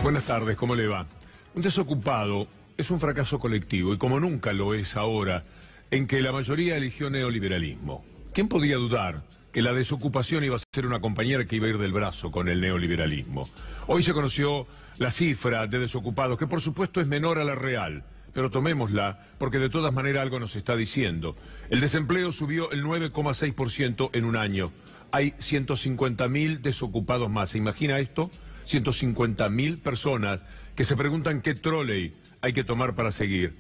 Buenas tardes, ¿cómo le va? Un desocupado es un fracaso colectivo y como nunca lo es ahora, en que la mayoría eligió neoliberalismo. ¿Quién podía dudar que la desocupación iba a ser una compañera que iba a ir del brazo con el neoliberalismo? Hoy se conoció la cifra de desocupados, que por supuesto es menor a la real, pero tomémosla porque de todas maneras algo nos está diciendo. El desempleo subió el 9,6% en un año. Hay 150.000 desocupados más. ¿Se imagina esto? 150.000 personas que se preguntan qué trolley hay que tomar para seguir.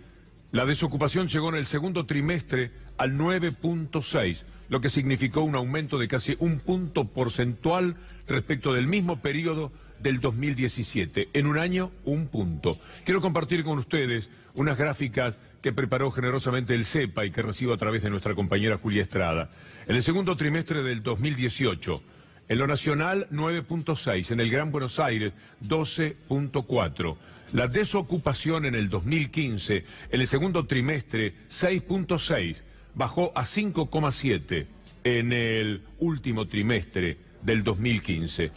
La desocupación llegó en el segundo trimestre al 9,6, lo que significó un aumento de casi un punto porcentual respecto del mismo periodo del 2017. En un año, un punto. Quiero compartir con ustedes unas gráficas que preparó generosamente el CEPA y que recibo a través de nuestra compañera Julia Estrada. En el segundo trimestre del 2018, en lo nacional, 9,6. En el Gran Buenos Aires, 12,4. La desocupación en el 2015, en el segundo trimestre, 6,6. Bajó a 5,7 en el último trimestre del 2015.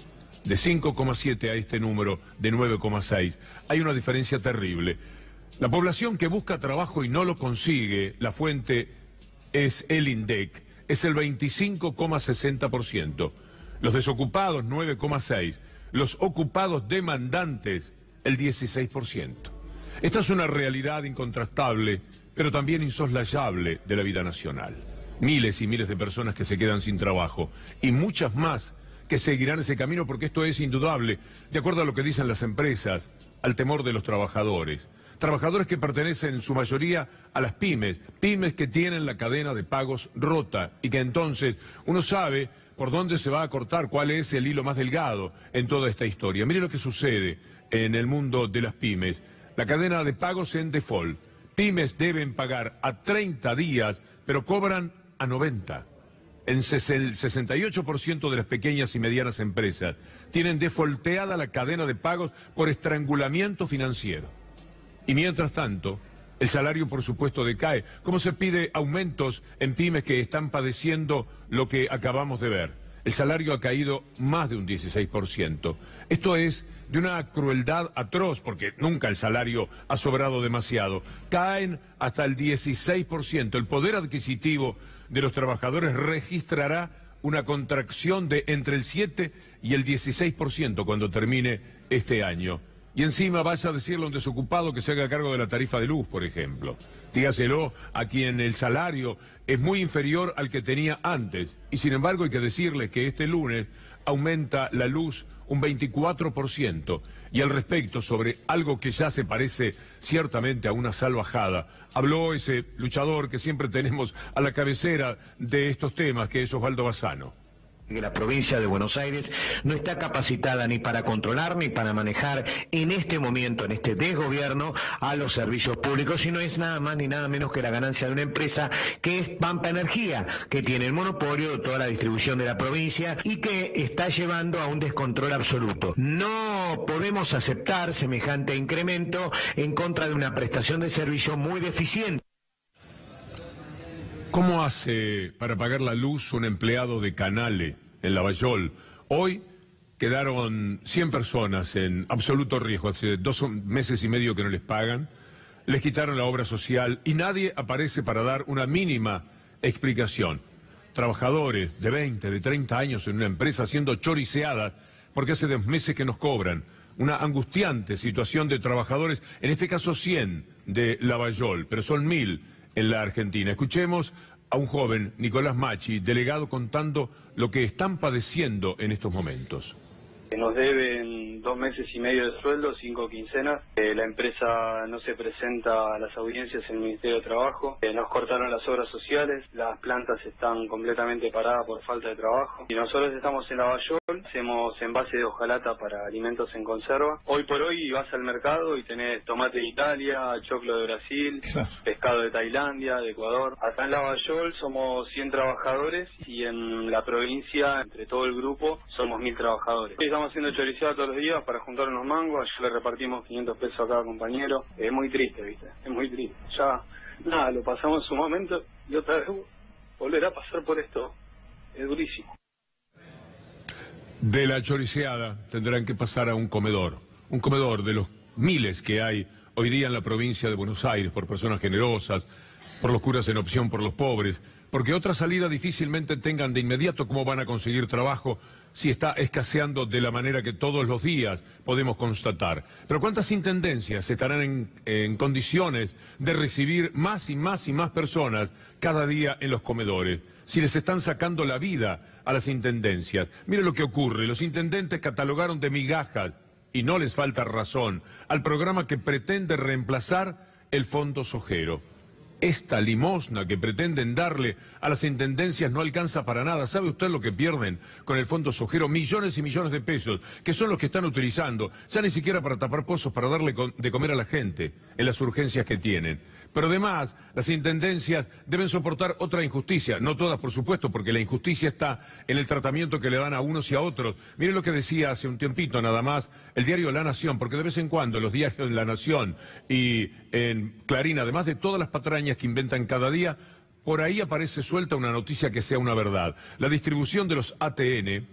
De 5,7 a este número de 9,6. Hay una diferencia terrible. La población que busca trabajo y no lo consigue, la fuente es el INDEC, es el 25,60%. Los desocupados, 9,6%. Los ocupados demandantes, el 16%. Esta es una realidad incontrastable, pero también insoslayable de la vida nacional. Miles y miles de personas que se quedan sin trabajo y muchas más que seguirán ese camino porque esto es indudable, de acuerdo a lo que dicen las empresas, al temor de los trabajadores. Trabajadores que pertenecen en su mayoría a las pymes que tienen la cadena de pagos rota y que entonces uno sabe por dónde se va a cortar, cuál es el hilo más delgado en toda esta historia. Mire lo que sucede en el mundo de las pymes. La cadena de pagos en default. Pymes deben pagar a 30 días, pero cobran a 90. En el 68% de las pequeñas y medianas empresas tienen defaulteada la cadena de pagos por estrangulamiento financiero. Y mientras tanto, el salario por supuesto decae. ¿Cómo se pide aumentos en pymes que están padeciendo lo que acabamos de ver? El salario ha caído más de un 16%. Esto es de una crueldad atroz, porque nunca el salario ha sobrado demasiado. Caen hasta el 16%. El poder adquisitivo de los trabajadores registrará una contracción de entre el 7 y el 16% cuando termine este año. Y encima vaya a decirle a un desocupado que se haga cargo de la tarifa de luz, por ejemplo. Dígaselo a quien el salario es muy inferior al que tenía antes. Y sin embargo hay que decirle que este lunes aumenta la luz un 24%. Y al respecto, sobre algo que ya se parece ciertamente a una salvajada, habló ese luchador que siempre tenemos a la cabecera de estos temas, que es Osvaldo Bazzano. Que la provincia de Buenos Aires no está capacitada ni para controlar ni para manejar en este momento, en este desgobierno, a los servicios públicos, sino es nada más ni nada menos que la ganancia de una empresa que es Pampa Energía, que tiene el monopolio de toda la distribución de la provincia y que está llevando a un descontrol absoluto. No podemos aceptar semejante incremento en contra de una prestación de servicio muy deficiente. ¿Cómo hace para pagar la luz un empleado de Canale en Lavallol? Hoy quedaron 100 personas en absoluto riesgo. Hace 2 meses y medio que no les pagan. Les quitaron la obra social y nadie aparece para dar una mínima explicación. Trabajadores de 20, de 30 años en una empresa siendo choriceadas porque hace 2 meses que nos cobran. Una angustiante situación de trabajadores, en este caso 100 de Lavallol, pero son 1000 en la Argentina. Escuchemos a un joven, Nicolás Machi, delegado, contando lo que están padeciendo en estos momentos. Nos deben 2 meses y medio de sueldo, 5 quincenas. La empresa no se presenta a las audiencias en el Ministerio de Trabajo. Nos cortaron las obras sociales, las plantas están completamente paradas por falta de trabajo. Y nosotros estamos en Lavallol, hacemos envase de hojalata para alimentos en conserva. Hoy por hoy vas al mercado y tenés tomate de Italia, choclo de Brasil, pescado de Tailandia, de Ecuador. Acá en Lavallol somos 100 trabajadores y en la provincia, entre todo el grupo, somos 1000 trabajadores. Estamos haciendo choriceada todos los días para juntar unos mangos. Ayer le repartimos 500 pesos a cada compañero. Es muy triste, ¿viste? Es muy triste. Ya, nada, lo pasamos en su momento y otra vez volver a pasar por esto es durísimo. De la choriceada tendrán que pasar a un comedor un comedor de los miles que hay hoy día en la provincia de Buenos Aires, por personas generosas, por los curas en opción, por los pobres, porque otra salida difícilmente tengan de inmediato. ¿Cómo van a conseguir trabajo si está escaseando de la manera que todos los días podemos constatar? Pero ¿cuántas intendencias estarán en condiciones de recibir más y más y más personas cada día en los comedores? Si les están sacando la vida a las intendencias. Mire lo que ocurre, los intendentes catalogaron de migajas, y no les falta razón, al programa que pretende reemplazar el Fondo Sojero. Esta limosna que pretenden darle a las intendencias no alcanza para nada. ¿Sabe usted lo que pierden con el Fondo Sojero? Millones y millones de pesos, que son los que están utilizando, ya ni siquiera para tapar pozos, para darle de comer a la gente en las urgencias que tienen. Pero además, las intendencias deben soportar otra injusticia, no todas por supuesto, porque la injusticia está en el tratamiento que le dan a unos y a otros. Mire lo que decía hace un tiempito nada más el diario La Nación, porque de vez en cuando los diarios de La Nación y en Clarín, además de todas las patrañas que inventan cada día, por ahí aparece suelta una noticia que sea una verdad. La distribución de los ATN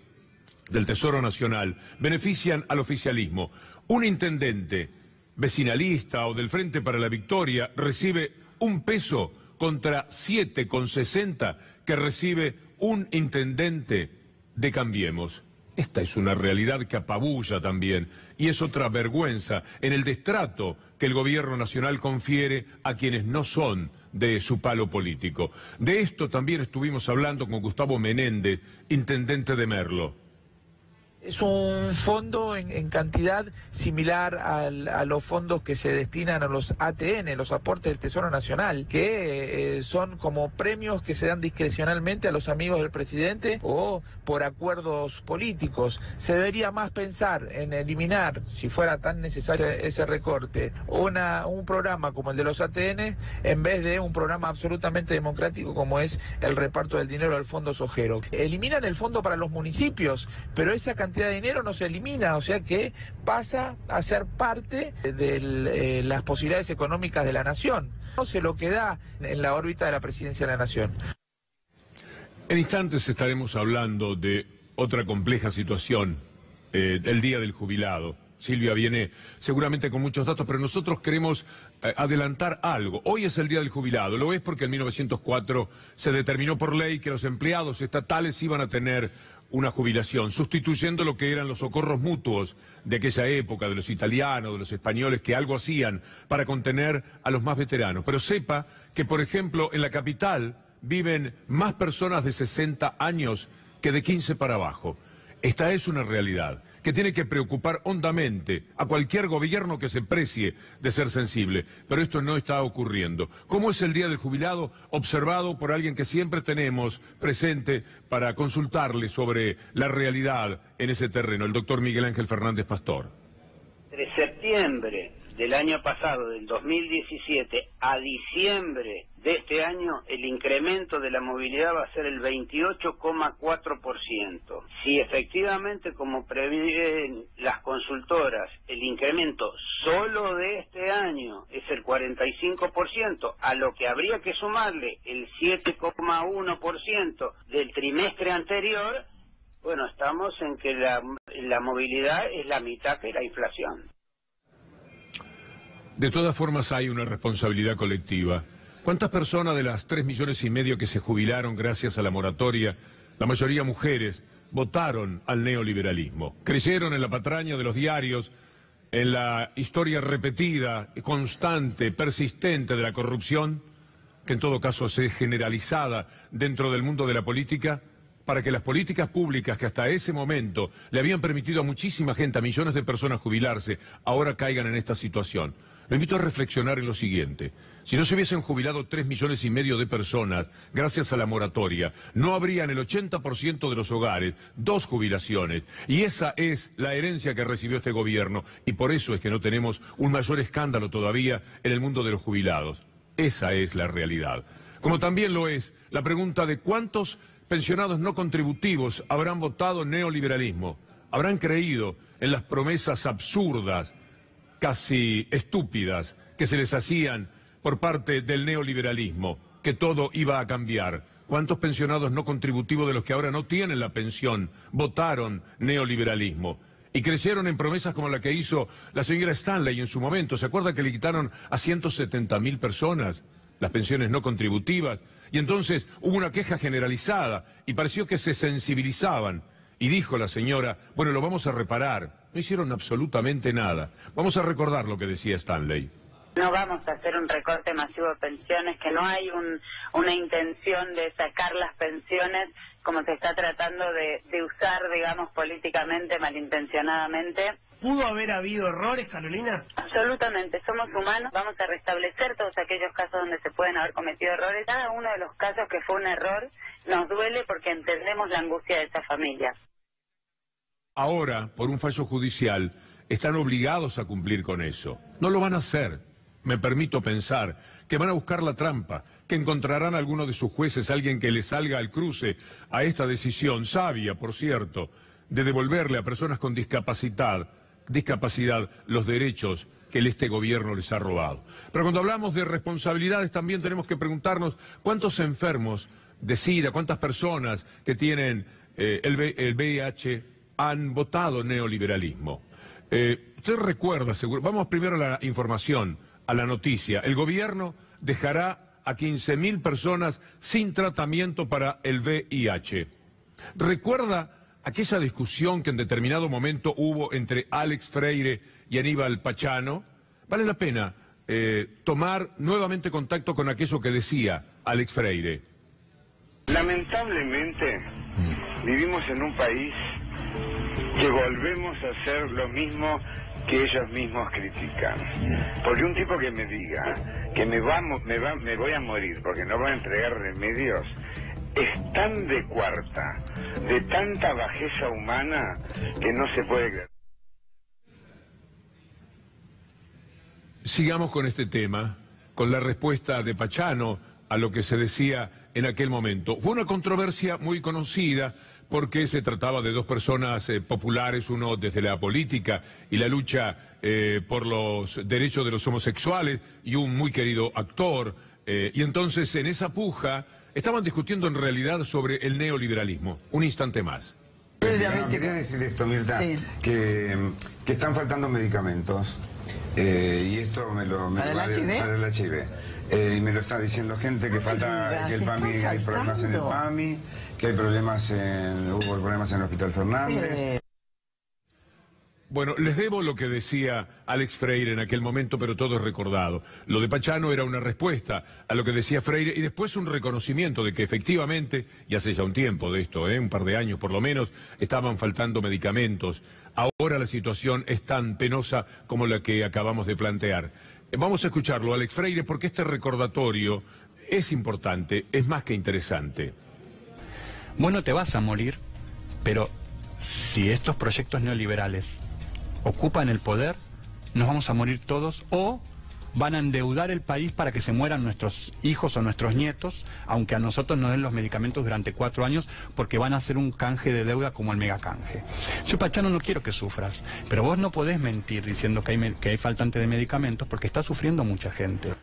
del Tesoro Nacional benefician al oficialismo. Un intendente vecinalista o del Frente para la Victoria recibe $1 contra 7,60 que recibe un intendente de Cambiemos. Esta es una realidad que apabulla también, y es otra vergüenza en el destrato que el gobierno nacional confiere a quienes no son de su palo político. De esto también estuvimos hablando con Gustavo Menéndez, intendente de Merlo. Es un fondo en cantidad similar a los fondos que se destinan a los ATN, los aportes del Tesoro Nacional, que son como premios que se dan discrecionalmente a los amigos del presidente o por acuerdos políticos. Se debería más pensar en eliminar, si fuera tan necesario ese recorte, un programa como el de los ATN, en vez de un programa absolutamente democrático como es el reparto del dinero al Fondo Sojero. Eliminan el fondo para los municipios, pero esa cantidad de dinero no se elimina, o sea que pasa a ser parte de las posibilidades económicas de la nación. No se lo queda en la órbita de la presidencia de la nación. En instantes estaremos hablando de otra compleja situación, el Día del Jubilado. Silvia viene seguramente con muchos datos, pero nosotros queremos adelantar algo. Hoy es el Día del Jubilado, lo es porque en 1904 se determinó por ley que los empleados estatales iban a tener una jubilación, sustituyendo lo que eran los socorros mutuos de aquella época, de los italianos, de los españoles, que algo hacían para contener a los más veteranos. Pero sepa que, por ejemplo, en la capital viven más personas de 60 años que de 15 para abajo. Esta es una realidad que tiene que preocupar hondamente a cualquier gobierno que se precie de ser sensible, pero esto no está ocurriendo. ¿Cómo es el Día del Jubilado observado por alguien que siempre tenemos presente para consultarle sobre la realidad en ese terreno, el doctor Miguel Ángel Fernández Pastor? De septiembre del año pasado, del 2017, a diciembre de este año, el incremento de la movilidad va a ser el 28,4%. Si efectivamente, como prevén las consultoras, el incremento solo de este año es el 45%, a lo que habría que sumarle el 7,1% del trimestre anterior, bueno, estamos en que la movilidad es la mitad que la inflación. De todas formas hay una responsabilidad colectiva. ¿Cuántas personas de las 3,5 millones que se jubilaron gracias a la moratoria, la mayoría mujeres, votaron al neoliberalismo? Creyeron en la patraña de los diarios, en la historia repetida, constante, persistente de la corrupción, que en todo caso se generalizada dentro del mundo de la política, para que las políticas públicas que hasta ese momento le habían permitido a muchísima gente, a millones de personas jubilarse, ahora caigan en esta situación. Lo invito a reflexionar en lo siguiente. Si no se hubiesen jubilado 3,5 millones de personas gracias a la moratoria, no habría en el 80% de los hogares 2 jubilaciones. Y esa es la herencia que recibió este gobierno. Y por eso es que no tenemos un mayor escándalo todavía en el mundo de los jubilados. Esa es la realidad. Como también lo es la pregunta de cuántos pensionados no contributivos habrán votado neoliberalismo, habrán creído en las promesas absurdas, casi estúpidas, que se les hacían por parte del neoliberalismo, que todo iba a cambiar. ¿Cuántos pensionados no contributivos de los que ahora no tienen la pensión votaron neoliberalismo? Y creyeron en promesas como la que hizo la señora Stanley en su momento. ¿Se acuerda que le quitaron a 170.000 personas las pensiones no contributivas? Y entonces hubo una queja generalizada y pareció que se sensibilizaban. Y dijo la señora, bueno, lo vamos a reparar. No hicieron absolutamente nada. Vamos a recordar lo que decía Stanley. No vamos a hacer un recorte masivo de pensiones, que no hay una intención de sacar las pensiones como se está tratando de usar, digamos, políticamente, malintencionadamente. ¿Pudo haber habido errores, Carolina? Absolutamente, somos humanos, vamos a restablecer todos aquellos casos donde se pueden haber cometido errores. Cada uno de los casos que fue un error nos duele porque entendemos la angustia de esas familias. Ahora, por un fallo judicial, están obligados a cumplir con eso. No lo van a hacer. Me permito pensar que van a buscar la trampa, que encontrarán a alguno de sus jueces, alguien que le salga al cruce a esta decisión, sabia, por cierto, de devolverle a personas con discapacidad los derechos que este gobierno les ha robado. Pero cuando hablamos de responsabilidades también tenemos que preguntarnos cuántos enfermos de SIDA, cuántas personas que tienen el VIH han votado neoliberalismo. Usted recuerda, seguro, vamos primero a la información, a la noticia. El gobierno dejará a 15.000 personas sin tratamiento para el VIH. ¿Recuerda aquella discusión que en determinado momento hubo entre Alex Freire y Aníbal Pachano? Vale la pena tomar nuevamente contacto con aquello que decía Alex Freire. Lamentablemente vivimos en un país que volvemos a hacer lo mismo que ellos mismos critican. Porque un tipo que me diga que me voy a morir porque no voy a entregar remedios es tan de cuarta, de tanta bajeza humana, que no se puede creer. Sigamos con este tema, con la respuesta de Pachano a lo que se decía en aquel momento. Fue una controversia muy conocida porque se trataba de dos personas populares, uno desde la política y la lucha por los derechos de los homosexuales y un muy querido actor. Y entonces en esa puja estaban discutiendo en realidad sobre el neoliberalismo. Un instante más. Quería decir esto, Mirta, sí, que están faltando medicamentos. Y esto ¿Para el HIV? Y me lo está diciendo gente que falta, que el PAMI, hay problemas en el PAMI, que hay problemas hubo problemas en el Hospital Fernández. Bueno, les debo lo que decía Alex Freire en aquel momento, pero todo es recordado. Lo de Pachano era una respuesta a lo que decía Freire y después un reconocimiento de que efectivamente, y hace ya un tiempo de esto, un par de años por lo menos, estaban faltando medicamentos. Ahora la situación es tan penosa como la que acabamos de plantear. Vamos a escucharlo, Alex Freire, porque este recordatorio es importante, es más que interesante. Vos no te vas a morir, pero si estos proyectos neoliberales ocupan el poder, nos vamos a morir todos, o van a endeudar el país para que se mueran nuestros hijos o nuestros nietos, aunque a nosotros nos den los medicamentos durante 4 años, porque van a hacer un canje de deuda como el megacanje. Yo, Pachano, no quiero que sufras, pero vos no podés mentir diciendo que hay faltante de medicamentos, porque está sufriendo mucha gente.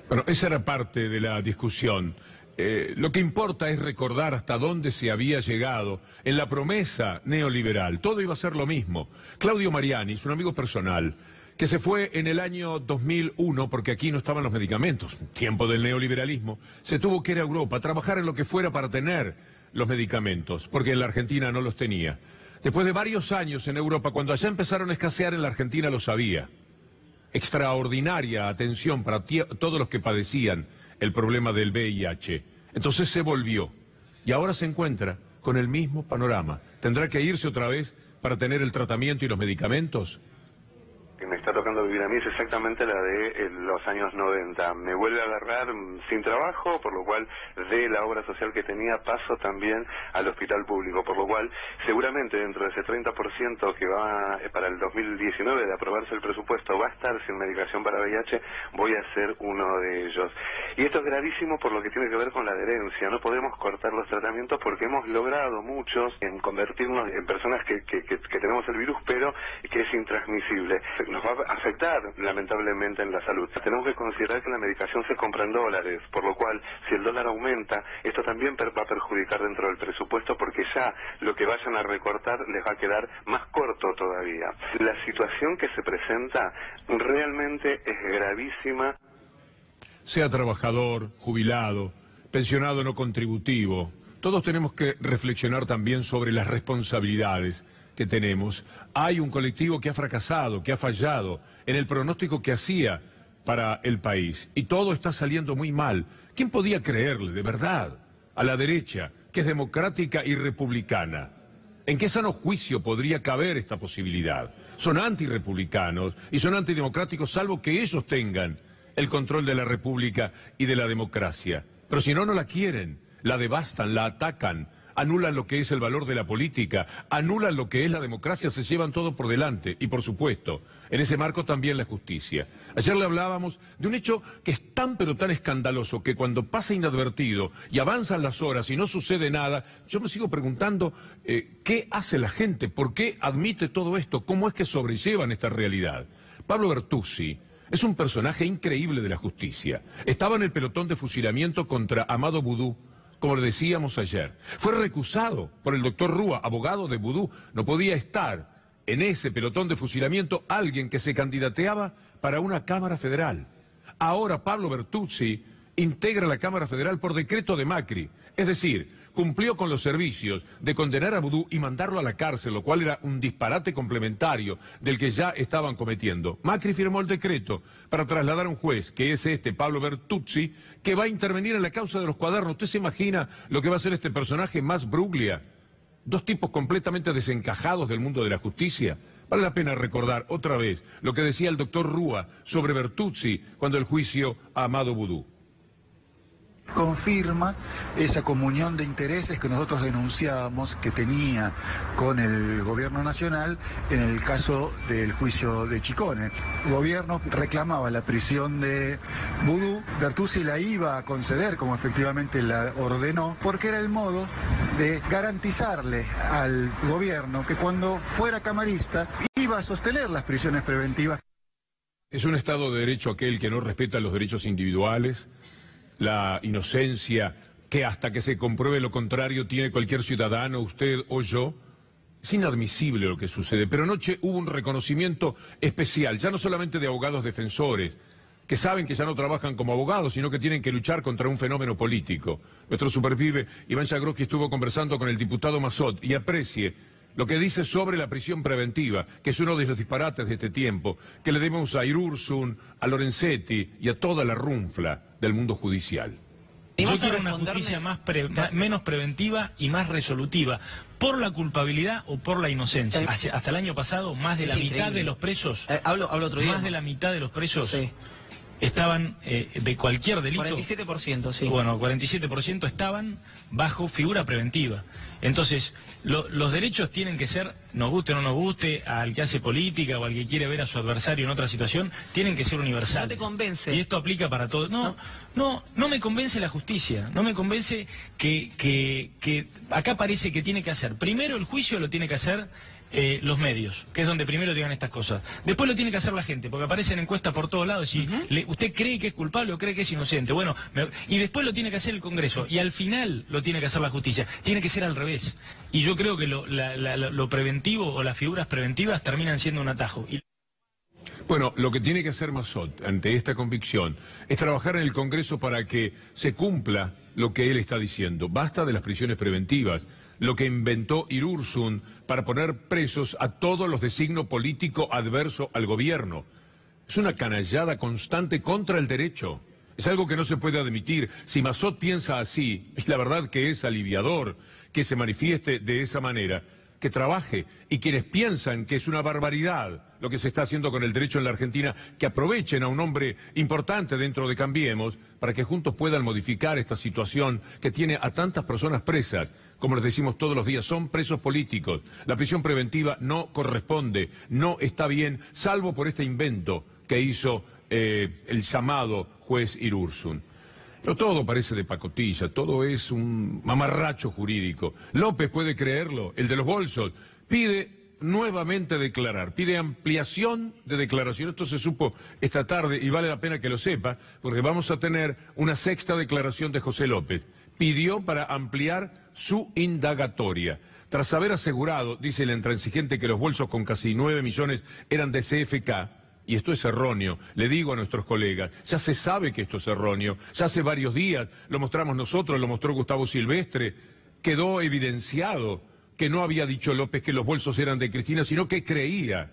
Bueno, esa era parte de la discusión. Lo que importa es recordar hasta dónde se había llegado en la promesa neoliberal. Todo iba a ser lo mismo. Claudio Mariani, un amigo personal, que se fue en el año 2001 porque aquí no estaban los medicamentos, tiempo del neoliberalismo, se tuvo que ir a Europa a trabajar en lo que fuera para tener los medicamentos, porque en la Argentina no los tenía. Después de varios años en Europa, cuando allá empezaron a escasear, en la Argentina lo sabía. Extraordinaria atención para todos los que padecían el problema del VIH. Entonces se volvió y ahora se encuentra con el mismo panorama. ¿Tendrá que irse otra vez para tener el tratamiento y los medicamentos? Que me está tocando vivir a mí es exactamente la de los años 90. Me vuelve a agarrar sin trabajo, por lo cual de la obra social que tenía paso también al hospital público, por lo cual seguramente dentro de ese 30% que va para el 2019 de aprobarse el presupuesto va a estar sin medicación para VIH, voy a ser uno de ellos. Y esto es gravísimo por lo que tiene que ver con la adherencia. No podemos cortar los tratamientos porque hemos logrado muchos en convertirnos en personas que tenemos el virus, pero que es intransmisible. nos va a afectar lamentablemente en la salud. Tenemos que considerar que la medicación se compra en dólares, por lo cual si el dólar aumenta, esto también va a perjudicar dentro del presupuesto, porque ya lo que vayan a recortar les va a quedar más corto todavía. La situación que se presenta realmente es gravísima. Sea trabajador, jubilado, pensionado no contributivo, todos tenemos que reflexionar también sobre las responsabilidades que tenemos. Hay un colectivo que ha fracasado, que ha fallado en el pronóstico que hacía para el país. Y todo está saliendo muy mal. ¿Quién podía creerle, de verdad, a la derecha, que es democrática y republicana? ¿En qué sano juicio podría caber esta posibilidad? Son antirrepublicanos y son antidemocráticos, salvo que ellos tengan el control de la república y de la democracia. Pero si no, no la quieren. La devastan, la atacan, anulan lo que es el valor de la política, anulan lo que es la democracia, se llevan todo por delante. Y por supuesto, en ese marco también la justicia. Ayer le hablábamos de un hecho que es tan pero tan escandaloso que cuando pasa inadvertido y avanzan las horas y no sucede nada, yo me sigo preguntando ¿qué hace la gente? ¿Por qué admite todo esto? ¿Cómo es que sobrellevan esta realidad? Pablo Bertuzzi es un personaje increíble de la justicia. Estaba en el pelotón de fusilamiento contra Amado Boudou, como le decíamos ayer. Fue recusado por el doctor Rúa, abogado de Boudou. No podía estar en ese pelotón de fusilamiento alguien que se candidateaba para una Cámara Federal. Ahora Pablo Bertuzzi integra la Cámara Federal por decreto de Macri. Es decir, cumplió con los servicios de condenar a Boudou y mandarlo a la cárcel, lo cual era un disparate complementario del que ya estaban cometiendo. Macri firmó el decreto para trasladar a un juez, que es Pablo Bertuzzi, que va a intervenir en la causa de los cuadernos. ¿Usted se imagina lo que va a ser este personaje más Bruglia? Dos tipos completamente desencajados del mundo de la justicia. Vale la pena recordar otra vez lo que decía el doctor Rúa sobre Bertuzzi cuando el juicio a Amado Boudou. Confirma esa comunión de intereses que nosotros denunciábamos que tenía con el gobierno nacional en el caso del juicio de Chicone. El gobierno reclamaba la prisión de Boudou, Bertuzzi la iba a conceder, como efectivamente la ordenó, porque era el modo de garantizarle al gobierno que cuando fuera camarista iba a sostener las prisiones preventivas. Es un Estado de Derecho aquel que no respeta los derechos individuales, la inocencia que hasta que se compruebe lo contrario tiene cualquier ciudadano, usted o yo. Es inadmisible lo que sucede, pero anoche hubo un reconocimiento especial, ya no solamente de abogados defensores, que saben que ya no trabajan como abogados, sino que tienen que luchar contra un fenómeno político. Nuestro supervive, Iván Jagroski, estuvo conversando con el diputado Massot y aprecie lo que dice sobre la prisión preventiva, que es uno de los disparates de este tiempo, que le debemos a Irursun, a Lorenzetti y a toda la runfla del mundo judicial. Yo quiero una justicia menos preventiva y más resolutiva, por la culpabilidad o por la inocencia. Hasta el año pasado, más de la mitad de los presos, hablo otro día, más de la mitad de los presos estaban de cualquier delito. 47%, sí. Bueno, 47% estaban bajo figura preventiva. Entonces, los derechos tienen que ser, nos guste o no nos guste, al que hace política o al que quiere ver a su adversario en otra situación, tienen que ser universales. ¿No te convence? Y esto aplica para todos. No me convence la justicia. No me convence que acá parece que tiene que hacer. Primero el juicio lo tiene que hacer los medios, que es donde primero llegan estas cosas. Después lo tiene que hacer la gente, porque aparecen encuestas por todos lados y usted cree que es culpable o cree que es inocente. Bueno, y después lo tiene que hacer el Congreso y al final lo tiene que hacer la justicia. Tiene que ser al revés. Y yo creo que lo preventivo o las figuras preventivas terminan siendo un atajo. Bueno, lo que tiene que hacer Massot ante esta convicción es trabajar en el Congreso para que se cumpla lo que él está diciendo. Basta de las prisiones preventivas, lo que inventó Irursun para poner presos a todos los de signo político adverso al gobierno. Es una canallada constante contra el derecho. Es algo que no se puede admitir. Si Massot piensa así, y la verdad que es aliviador que se manifieste de esa manera, que trabaje, y quienes piensan que es una barbaridad lo que se está haciendo con el derecho en la Argentina, que aprovechen a un hombre importante dentro de Cambiemos para que juntos puedan modificar esta situación que tiene a tantas personas presas. Como les decimos todos los días, son presos políticos. La prisión preventiva no corresponde, no está bien, salvo por este invento que hizo el llamado juez Irursun. Pero todo parece de pacotilla, todo es un mamarracho jurídico. López puede creerlo, el de los bolsos, pide nuevamente declarar, pide ampliación de declaración. Esto se supo esta tarde y vale la pena que lo sepa, porque vamos a tener una sexta declaración de José López. Pidió para ampliar su indagatoria. Tras haber asegurado, dice el intransigente, que los bolsos con casi 9 millones eran de CFK, y esto es erróneo, le digo a nuestros colegas, ya se sabe que esto es erróneo, ya hace varios días, lo mostramos nosotros, lo mostró Gustavo Silvestre, quedó evidenciado que no había dicho López que los bolsos eran de Cristina, sino que creía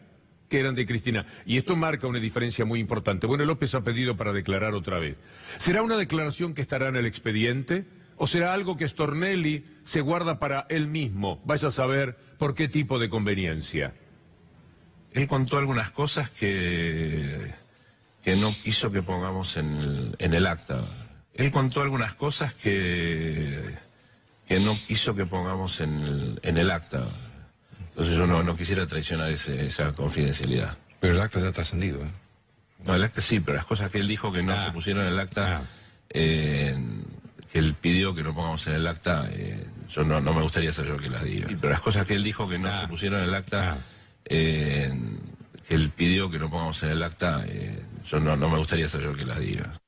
que eran de Cristina. Y esto marca una diferencia muy importante. Bueno, López ha pedido para declarar otra vez. ¿Será una declaración que estará en el expediente? ¿O será algo que Stornelli se guarda para él mismo? Vaya a saber por qué tipo de conveniencia. Él contó algunas cosas que no quiso que pongamos en el acta. Él contó algunas cosas que no quiso que pongamos en el acta. Entonces yo no quisiera traicionar esa confidencialidad. Pero el acta ya ha trascendido, ¿eh? No, el acta sí, pero las cosas que él dijo que no se pusieron en el acta, que él pidió que no pongamos en el acta, yo no me gustaría ser yo que las diga. Pero las cosas que él dijo que no se pusieron en el acta, que él pidió que no pongamos en el acta, yo no me gustaría ser yo que las diga.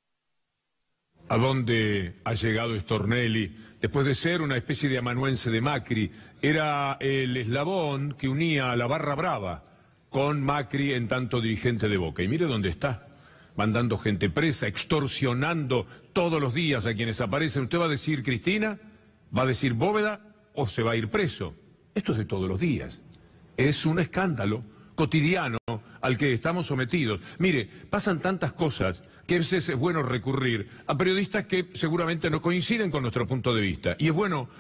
¿A dónde ha llegado Stornelli? Después de ser una especie de amanuense de Macri, era el eslabón que unía a la barra brava con Macri en tanto dirigente de Boca. Y mire dónde está, mandando gente presa, extorsionando todos los días a quienes aparecen. ¿Usted va a decir Cristina? ¿Va a decir Bóveda? ¿O se va a ir preso? Esto es de todos los días. Es un escándalo cotidiano al que estamos sometidos. Mire, pasan tantas cosas que a veces es bueno recurrir a periodistas que seguramente no coinciden con nuestro punto de vista. Y es bueno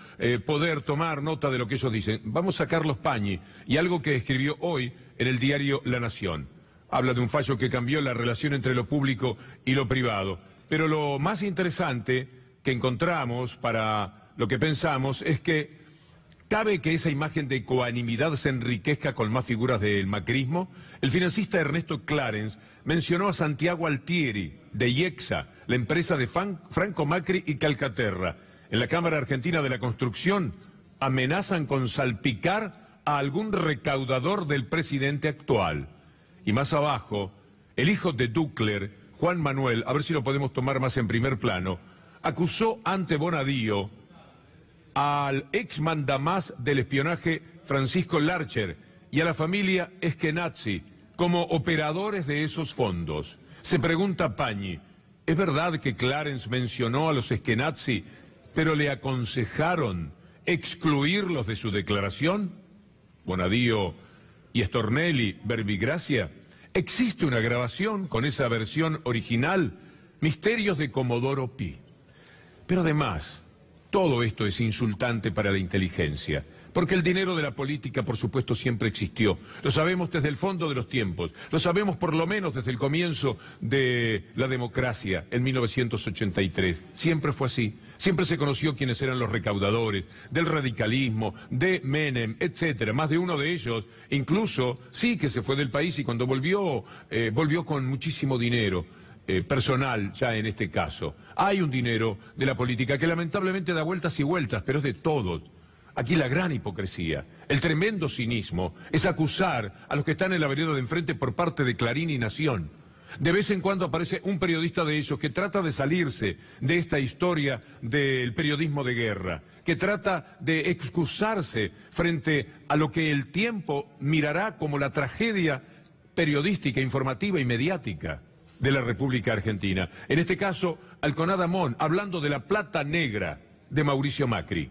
poder tomar nota de lo que ellos dicen. Vamos a Carlos Pañi y algo que escribió hoy en el diario La Nación. Habla de un fallo que cambió la relación entre lo público y lo privado. Pero lo más interesante que encontramos para lo que pensamos es que ¿cabe que esa imagen de coanimidad se enriquezca con más figuras del macrismo? El financista Ernesto Clarence mencionó a Santiago Altieri, de IEXA, la empresa de Franco Macri y Calcaterra. En la Cámara Argentina de la Construcción amenazan con salpicar a algún recaudador del presidente actual. Y más abajo, el hijo de Ducler, Juan Manuel, a ver si lo podemos tomar más en primer plano, acusó ante Bonadío al ex mandamás del espionaje Francisco Larcher y a la familia Eskenazi como operadores de esos fondos. Se pregunta Pañi, ¿es verdad que Clarence mencionó a los Eskenazi, pero le aconsejaron excluirlos de su declaración? Bonadío y Stornelli, verbigracia. ¿Existe una grabación con esa versión original? Misterios de Comodoro Pi. Pero además, todo esto es insultante para la inteligencia, porque el dinero de la política, por supuesto, siempre existió. Lo sabemos desde el fondo de los tiempos, lo sabemos por lo menos desde el comienzo de la democracia en 1983. Siempre fue así, siempre se conoció quiénes eran los recaudadores del radicalismo, de Menem, etcétera. Más de uno de ellos, incluso, sí que se fue del país y cuando volvió con muchísimo dinero. Personal ya en este caso. Hay un dinero de la política que lamentablemente da vueltas y vueltas, pero es de todos. Aquí la gran hipocresía, el tremendo cinismo, es acusar a los que están en la vereda de enfrente por parte de Clarín y Nación. De vez en cuando aparece un periodista de ellos que trata de salirse de esta historia del periodismo de guerra, que trata de excusarse frente a lo que el tiempo mirará como la tragedia periodística, informativa y mediática de la República Argentina. En este caso, Alconada Mon, hablando de la plata negra de Mauricio Macri.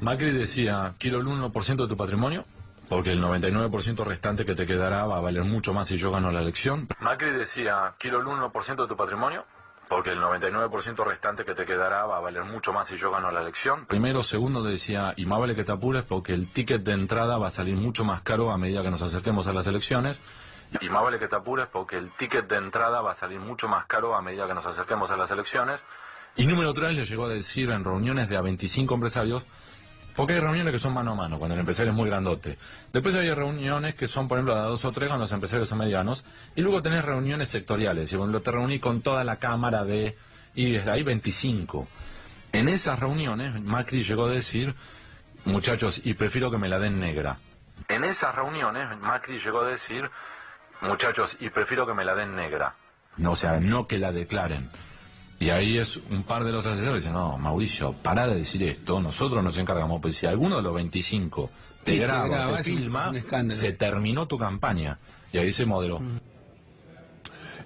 Macri decía, quiero el 1% de tu patrimonio, porque el 99% restante que te quedará va a valer mucho más si yo gano la elección. Macri decía, quiero el 1% de tu patrimonio, porque el 99% restante que te quedará va a valer mucho más si yo gano la elección. Primero, segundo decía, y más vale que te apures porque el ticket de entrada va a salir mucho más caro a medida que nos acerquemos a las elecciones. Y más vale que te apures porque el ticket de entrada va a salir mucho más caro a medida que nos acerquemos a las elecciones. Y número 3 le llegó a decir en reuniones de a 25 empresarios, porque hay reuniones que son mano a mano, cuando el empresario es muy grandote. Después hay reuniones que son, por ejemplo, de a 2 o 3 cuando los empresarios son medianos. Y luego tenés reuniones sectoriales. Y bueno, te reuní con toda la cámara y desde ahí 25. En esas reuniones Macri llegó a decir, muchachos, y prefiero que me la den negra. En esas reuniones Macri llegó a decir, muchachos, y prefiero que me la den negra. O sea, no que la declaren. Y ahí es un par de los asesores dicen, no, Mauricio, pará de decir esto, nosotros nos encargamos, pues si alguno de los 25 te graba, te filma, se terminó tu campaña. Y ahí se modeló.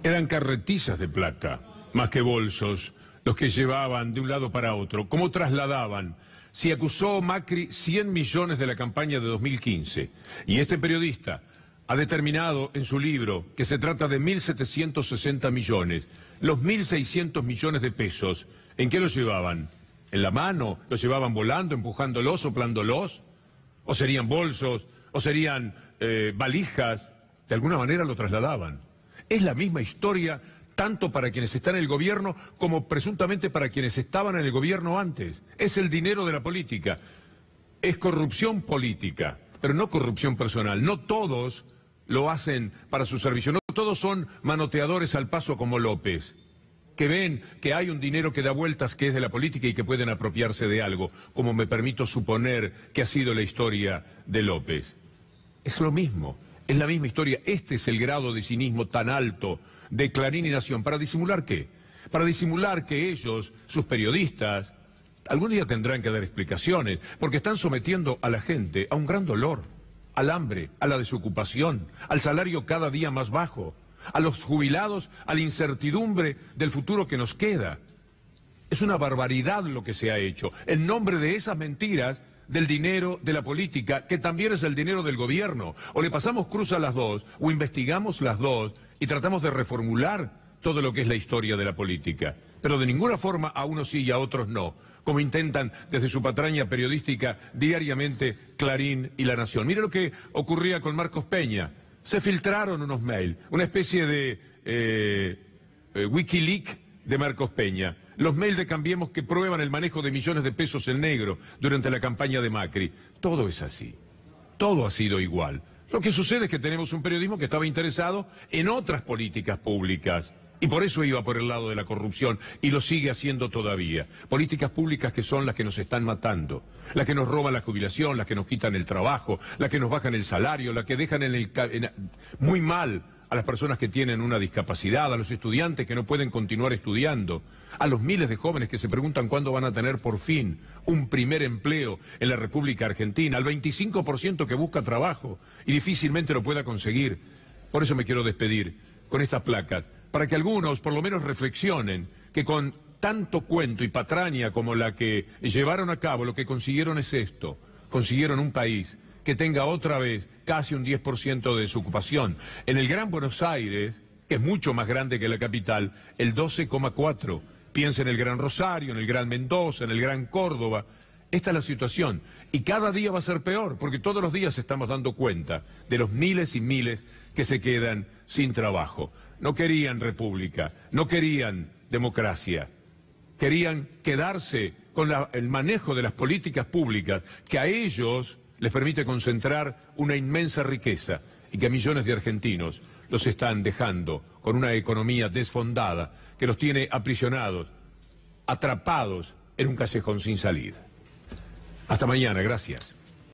Eran carretillas de plata, más que bolsos, los que llevaban de un lado para otro. ¿Cómo trasladaban? Si acusó Macri 100 millones de la campaña de 2015, y este periodista ha determinado en su libro que se trata de 1.760 millones, los 1.600 millones de pesos, ¿en qué los llevaban? ¿En la mano? ¿Los llevaban volando, empujándolos, soplándolos? ¿O serían bolsos? ¿O serían valijas? De alguna manera lo trasladaban. Es la misma historia tanto para quienes están en el gobierno como presuntamente para quienes estaban en el gobierno antes. Es el dinero de la política. Es corrupción política, pero no corrupción personal. No todos lo hacen para su servicio. No todos son manoteadores al paso como López, que ven que hay un dinero que da vueltas que es de la política y que pueden apropiarse de algo, como me permito suponer que ha sido la historia de López. Es lo mismo, es la misma historia. Este es el grado de cinismo tan alto de Clarín y Nación. ¿Para disimular qué? Para disimular que ellos, sus periodistas, algún día tendrán que dar explicaciones, porque están sometiendo a la gente a un gran dolor, al hambre, a la desocupación, al salario cada día más bajo, a los jubilados, a la incertidumbre del futuro que nos queda. Es una barbaridad lo que se ha hecho, en nombre de esas mentiras del dinero de la política, que también es el dinero del gobierno. O le pasamos cruz a las dos, o investigamos las dos, y tratamos de reformular todo lo que es la historia de la política. Pero de ninguna forma a unos sí y a otros no, como intentan desde su patraña periodística diariamente Clarín y La Nación. Mire lo que ocurría con Marcos Peña. Se filtraron unos mails, una especie de Wikileaks de Marcos Peña. Los mails de Cambiemos que prueban el manejo de millones de pesos en negro durante la campaña de Macri. Todo es así. Todo ha sido igual. Lo que sucede es que tenemos un periodismo que estaba interesado en otras políticas públicas. Y por eso iba por el lado de la corrupción, y lo sigue haciendo todavía. Políticas públicas que son las que nos están matando, las que nos roban la jubilación, las que nos quitan el trabajo, las que nos bajan el salario, las que dejan muy mal a las personas que tienen una discapacidad, a los estudiantes que no pueden continuar estudiando, a los miles de jóvenes que se preguntan cuándo van a tener por fin un primer empleo en la República Argentina, al 25% que busca trabajo y difícilmente lo pueda conseguir. Por eso me quiero despedir con estas placas, para que algunos por lo menos reflexionen que con tanto cuento y patraña como la que llevaron a cabo, lo que consiguieron es esto: consiguieron un país que tenga otra vez casi un 10% de desocupación. En el Gran Buenos Aires, que es mucho más grande que la capital, el 12,4%. Piensa en el Gran Rosario, en el Gran Mendoza, en el Gran Córdoba. Esta es la situación. Y cada día va a ser peor, porque todos los días estamos dando cuenta de los miles y miles que se quedan sin trabajo. No querían república, no querían democracia. Querían quedarse con el manejo de las políticas públicas que a ellos les permite concentrar una inmensa riqueza y que a millones de argentinos los están dejando con una economía desfondada que los tiene aprisionados, atrapados en un callejón sin salida. Hasta mañana, gracias.